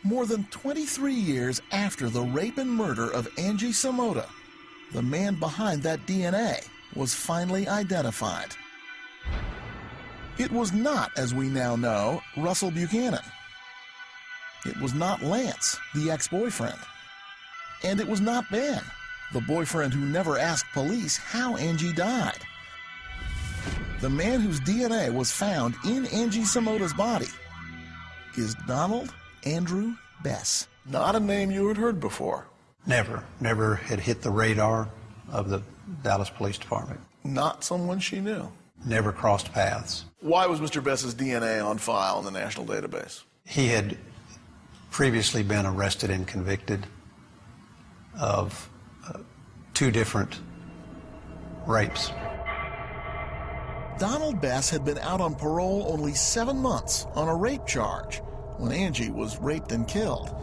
More than 23 years after the rape and murder of Angie Samota, the man behind that DNA was finally identified. It was not, as we now know, Russell Buchanan. It was not Lance, the ex-boyfriend. And it was not Ben, the boyfriend who never asked police how Angie died. The man whose DNA was found in Angie Samota's body is Donald Andrew Bess. Not a name you had heard before. Never had hit the radar of the Dallas Police Department. Not someone she knew. Never crossed paths. Why was Mr. Bess's DNA on file in the national database? He had previously been arrested and convicted of 2 different rapes. Donald Bess had been out on parole only 7 months on a rape charge when Angie was raped and killed.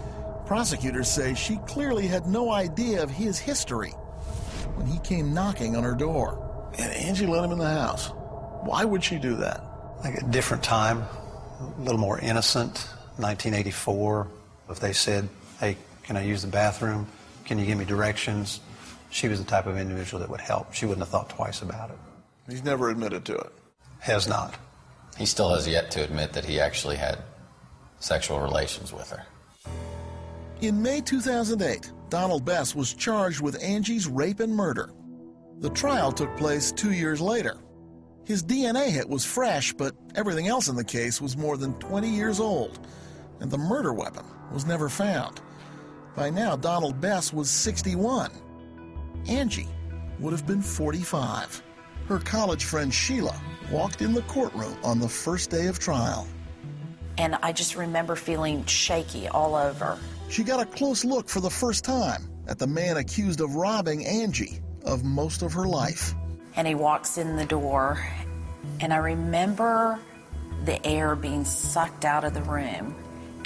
Prosecutors say she clearly had no idea of his history when he came knocking on her door. And Angie let him in the house. Why would she do that? Like a different time, a little more innocent. 1984, if they said, hey, can I use the bathroom? Can you give me directions? She was the type of individual that would help. She wouldn't have thought twice about it. He's never admitted to it. Has not. He still has yet to admit that he actually had sexual relations with her. In May 2008, Donald Bess was charged with Angie's rape and murder. The trial took place 2 years later. His DNA hit was fresh, but everything else in the case was more than 20 years old, and the murder weapon was never found. By now, Donald Bess was 61. Angie would have been 45. Her college friend Sheila walked in the courtroom on the first day of trial. And I just remember feeling shaky all over. She got a close look for the first time at the man accused of robbing Angie of most of her life. And he walks in the door, and I remember the air being sucked out of the room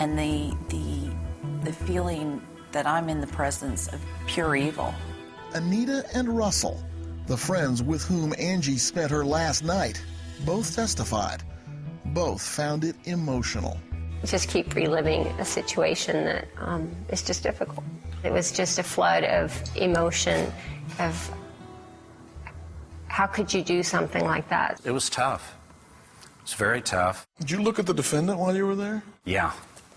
and the feeling that I'm in the presence of pure evil. Anita and Russell, the friends with whom Angie spent her last night, both testified. Both found it emotional. Just keep reliving a situation that is just difficult. It was just a flood of emotion of how could you do something like that? It was tough. It was very tough. Did you look at the defendant while you were there? Yeah,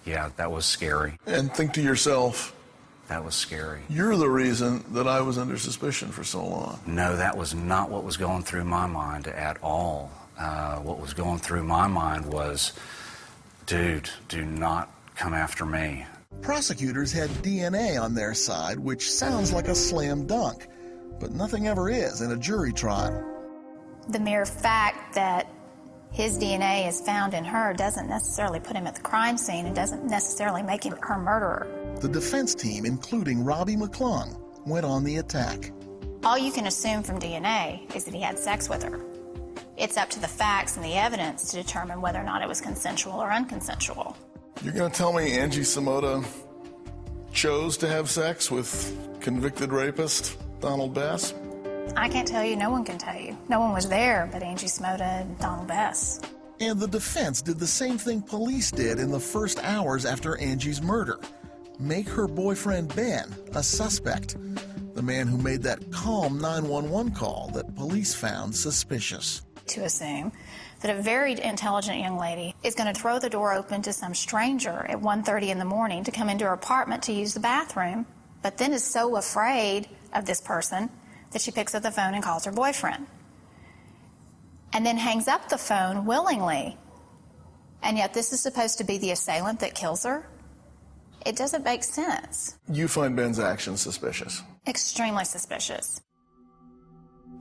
that was scary. And think to yourself, that was scary. You're the reason that I was under suspicion for so long. No, that was not what was going through my mind at all. What was going through my mind was, dude, do not come after me. Prosecutors had DNA on their side, which sounds like a slam dunk, but nothing ever is in a jury trial. The mere fact that his DNA is found in her doesn't necessarily put him at the crime scene. It doesn't necessarily make him her murderer. The defense team, including Robbie McClung, went on the attack. All you can assume from DNA is that he had sex with her. It's up to the facts and the evidence to determine whether or not it was consensual or unconsensual. You're going to tell me Angie Samota chose to have sex with convicted rapist Donald Bess? I can't tell you. No one can tell you. No one was there but Angie Samota and Donald Bess. And the defense did the same thing police did in the first hours after Angie's murder. Make her boyfriend Ben a suspect. The man who made that calm 911 call that police found suspicious. To assume that a very intelligent young lady is going to throw the door open to some stranger at 1:30 in the morning to come into her apartment to use the bathroom, but then is so afraid of this person that she picks up the phone and calls her boyfriend. And then hangs up the phone willingly. And yet this is supposed to be the assailant that kills her? It doesn't make sense. You find Ben's actions suspicious? Extremely suspicious.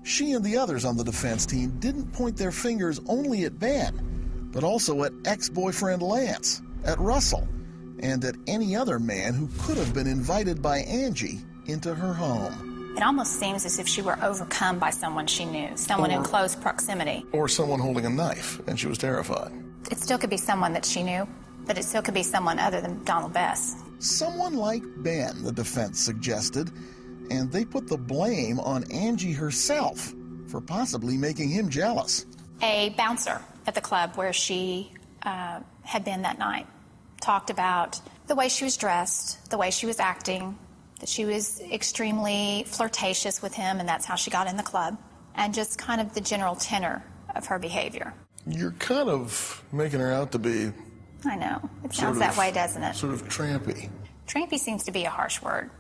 She and the others on the defense team didn't point their fingers only at Ben, but also at ex-boyfriend Lance, at Russell, and at any other man who could have been invited by Angie into her home. It almost seems as if she were overcome by someone she knew, someone in close proximity. Or someone holding a knife, and she was terrified. It still could be someone that she knew, but it still could be someone other than Donald Bess. Someone like Ben, the defense suggested, and they put the blame on Angie herself for possibly making him jealous. A bouncer at the club where she had been that night talked about The way she was dressed, the way she was acting, that she was extremely flirtatious with him, and that's how she got in the club, and just kind of the general tenor of her behavior. You're kind of making her out to be... I know. It sounds that way, doesn't it? Sort of trampy. Trampy seems to be a harsh word.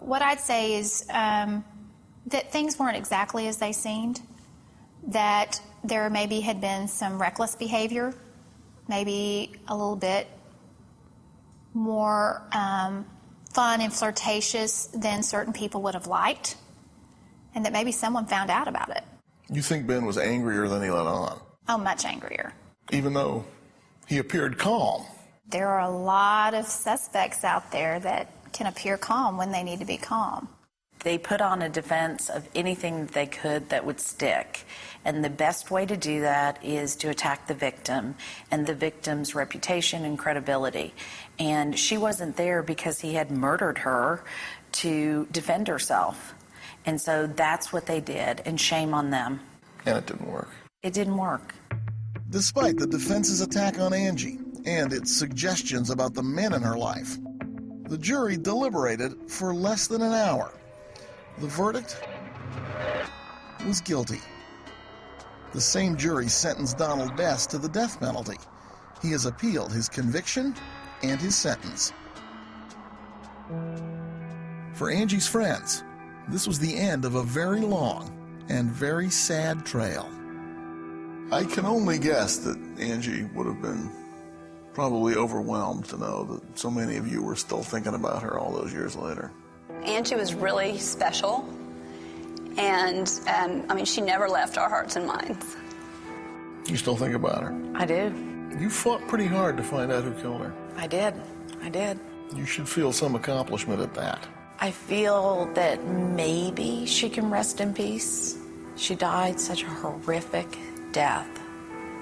What I'd say is that things weren't exactly as they seemed, that there maybe had been some reckless behavior, maybe a little bit more fun and flirtatious than certain people would have liked, and that maybe someone found out about it. You think Ben was angrier than he let on? Oh, much angrier. Even though he appeared calm. There are a lot of suspects out there that can appear calm when they need to be calm. They put on a defense of anything that they could that would stick. And the best way to do that is to attack the victim and the victim's reputation and credibility. And she wasn't there because he had murdered her to defend herself. And so that's what they did, and shame on them. And it didn't work. It didn't work. Despite the defense's attack on Angie and its suggestions about the men in her life, the jury deliberated for less than an hour. The verdict was guilty. The same jury sentenced Donald Best to the death penalty. He has appealed his conviction and his sentence. For Angie's friends, this was the end of a very long and very sad trail. I can only guess that Angie would have been probably overwhelmed to know that so many of you were still thinking about her all those years later. Angie was really special, and she never left our hearts and minds. You still think about her? I do. You fought pretty hard to find out who killed her. I did. You should feel some accomplishment at that. I feel that maybe she can rest in peace. She died such a horrific death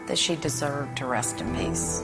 that she deserved to rest in peace.